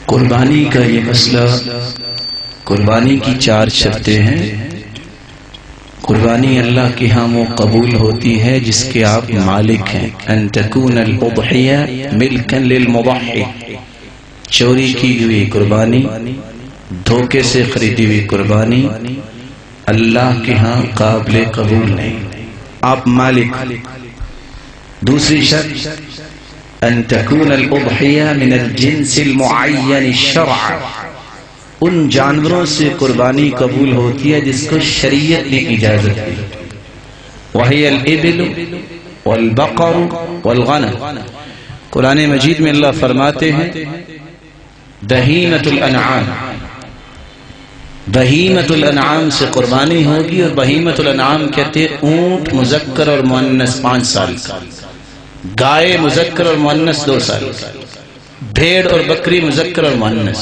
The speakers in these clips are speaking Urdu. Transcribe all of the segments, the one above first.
قربانی کا یہ مسئلہ، قربانی کی 4 شرطیں ہیں۔ قربانی اللہ کے ہاں وہ قبول ہوتی ہے جس کے آپ مالک ہیں۔ ان تکون الاضحیہ ملکا للمضحی، چوری کی ہوئی قربانی، دھوکے سے خریدی ہوئی قربانی اللہ کے ہاں قابل قبول نہیں، آپ مالک۔ دوسری شرط ان تکون الاضحیہ من الجنس المعین شرعا، ان جانوروں سے قربانی قبول ہوتی ہے جس کو شریعت نے اجازت دی، وہی الابل والبقر والغنم۔ قرآن مجید میں اللہ فرماتے ہیں بہیمۃ الانعام، بہیمۃ الانعام سے قربانی ہوگی، اور بہیمۃ الانعام کہتے ہیں اونٹ مذکر اور مؤنث 5 سال کا، گائے مذکر اور مؤنث 2 سال کا، بھیڑ اور بکری مذکر اور مؤنث۔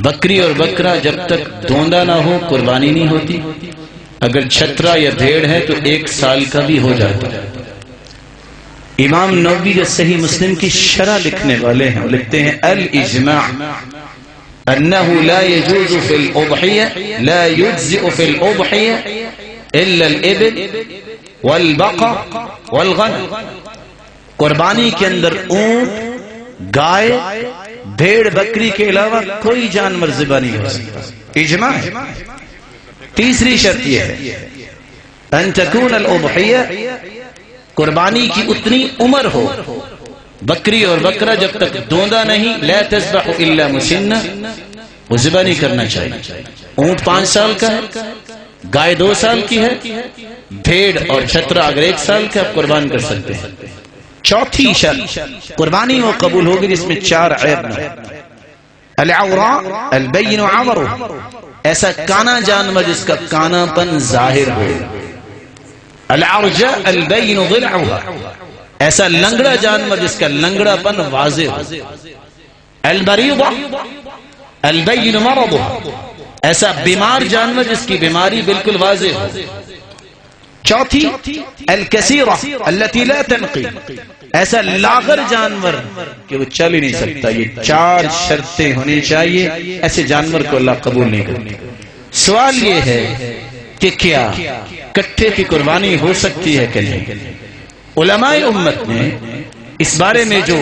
بکری اور بکرا جب تک دوندا نہ ہو قربانی نہیں ہوتی، اگر چھترا یا بھیڑ ہے تو 1 سال کا بھی ہو جاتا ہے۔ امام نووی جو صحیح مسلم کی شرح لکھنے والے ہیں، لکھتے ہیں الاجماع انه لا يجوز في الاضحيه، لا يجزئ في الاضحيه الا الابل والبقر والغنم۔ قربانی کے اندر اونٹ، گائے، بھیڑ بکری کے علاوہ کوئی جانور ذبح نہیں ہو سکتا، اجماع ہے۔ تیسری شرط یہ ہے ان تکون الاضحیہ، قربانی کی اتنی عمر ہو، بکری اور بکرا جب تک دوندا نہیں، لا تذبح الا مسنہ، وہ ذبح نہیں کرنا چاہیے۔ اونٹ 5 سال کا ہے، گائے 2 سال کی ہے، بھیڑ اور چھترا اگر 1 سال کا آپ قربان کر سکتے ہیں۔ چوتھی شرط قربانی وہ قبول ہوگی جس میں 4 عیب نہ، العوراء البین عورہ، ایسا کانا جانور جس کا کانا پن ظاہر ہو، العرجاء البین ضلعها، ایسا لنگڑا جانور جس کا لنگڑا پن واضح ہو، البریضہ البین مرضها، ایسا بیمار جانور جس کی بیماری بالکل واضح ہو۔ چوتھی الکثیرہ التي لا تنقی، ایسا لاغر جانور کہ وہ چل ہی نہیں سکتا۔ یہ 4 شرطیں ہونی چاہیے، ایسے جانور کو اللہ قبول نہیں کرتا۔ سوال یہ ہے کہ کیا کٹھے کی قربانی ہو سکتی ہے کہ نہیں؟ علماء امت نے اس بارے میں جو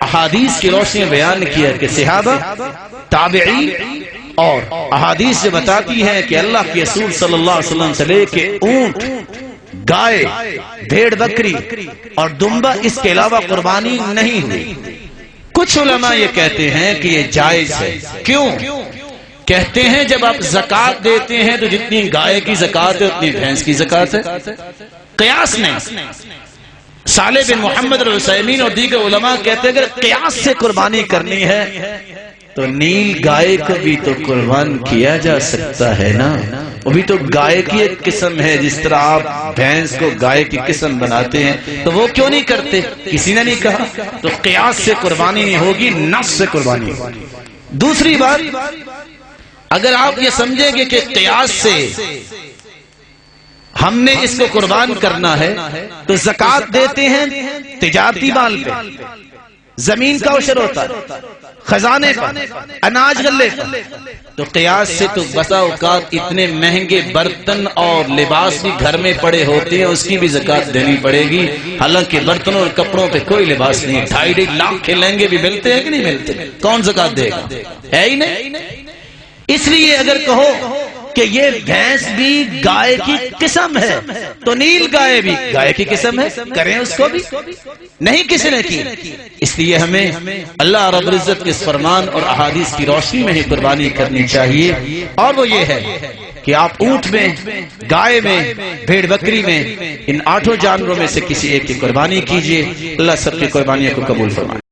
احادیث کی روشنی بیان کیا کہ صحابہ، تابعین اور احادیث جو بتاتی ہے کہ اللہ کے رسول صلی اللہ علیہ وسلم سے لے کے اونٹ، گائے، بھیڑ بکری اور دمبا اس کے علاوہ قربانی نہیں ہوئی۔ کچھ علماء یہ کہتے ہیں کہ یہ جائز ہے۔ کیوں؟ کہتے ہیں جب آپ زکوٰۃ دیتے ہیں تو جتنی گائے کی زکوٰۃ ہے اتنی بھینس کی زکوٰۃ ہے، قیاس نہیں۔ صالح بن محمد العثیمین اور دیگر علماء کہتے ہیں اگر قیاس سے قربانی کرنی ہے تو نیل گائے کو بھی تو قربان کیا جا سکتا ہے نا، وہ بھی تو گائے کی ایک قسم ہے، جس طرح آپ بھینس کو گائے کی قسم بناتے ہیں، تو وہ کیوں نہیں کرتے؟ کسی نے نہیں کہا، تو قیاس سے قربانی نہیں ہوگی، نص سے قربانی ہوگی۔ دوسری بات، اگر آپ یہ سمجھیں گے کہ قیاس سے ہم نے اس کو قربان کرنا ہے تو زکوٰۃ دیتے ہیں تجارتی مال پہ، زمین کا عشر ہوتا ہے، خزانے کا، اناج غلے کا، تو قیاس سے تو بسا اوقات اتنے مہنگے برتن اور لباس بھی گھر میں پڑے ہوتے ہیں، اس کی بھی زکوٰۃ دینی پڑے گی، حالانکہ برتنوں اور کپڑوں پہ کوئی لباس نہیں ہے۔ 2.5 لاکھ کے لہنگے بھی ملتے ہیں کہ نہیں ملتے؟ کون زکوٰۃ دے گا؟ ہے ہی نہیں۔ اس لیے اگر کہو کہ یہ بھینس بھی گائے کی قسم ہے تو نیل گائے بھی گائے کی قسم ہے، کریں اس کو بھی، نہیں کسی نے کی۔ اس لیے ہمیں اللہ رب العزت کے اس فرمان اور احادیث کی روشنی میں ہی قربانی کرنی چاہیے، اور وہ یہ ہے کہ آپ اونٹ میں، گائے میں، بھیڑ بکری میں، ان 8 جانوروں میں سے کسی ایک کی قربانی کیجئے۔ اللہ سب کی قربانیوں کو قبول فرمائے۔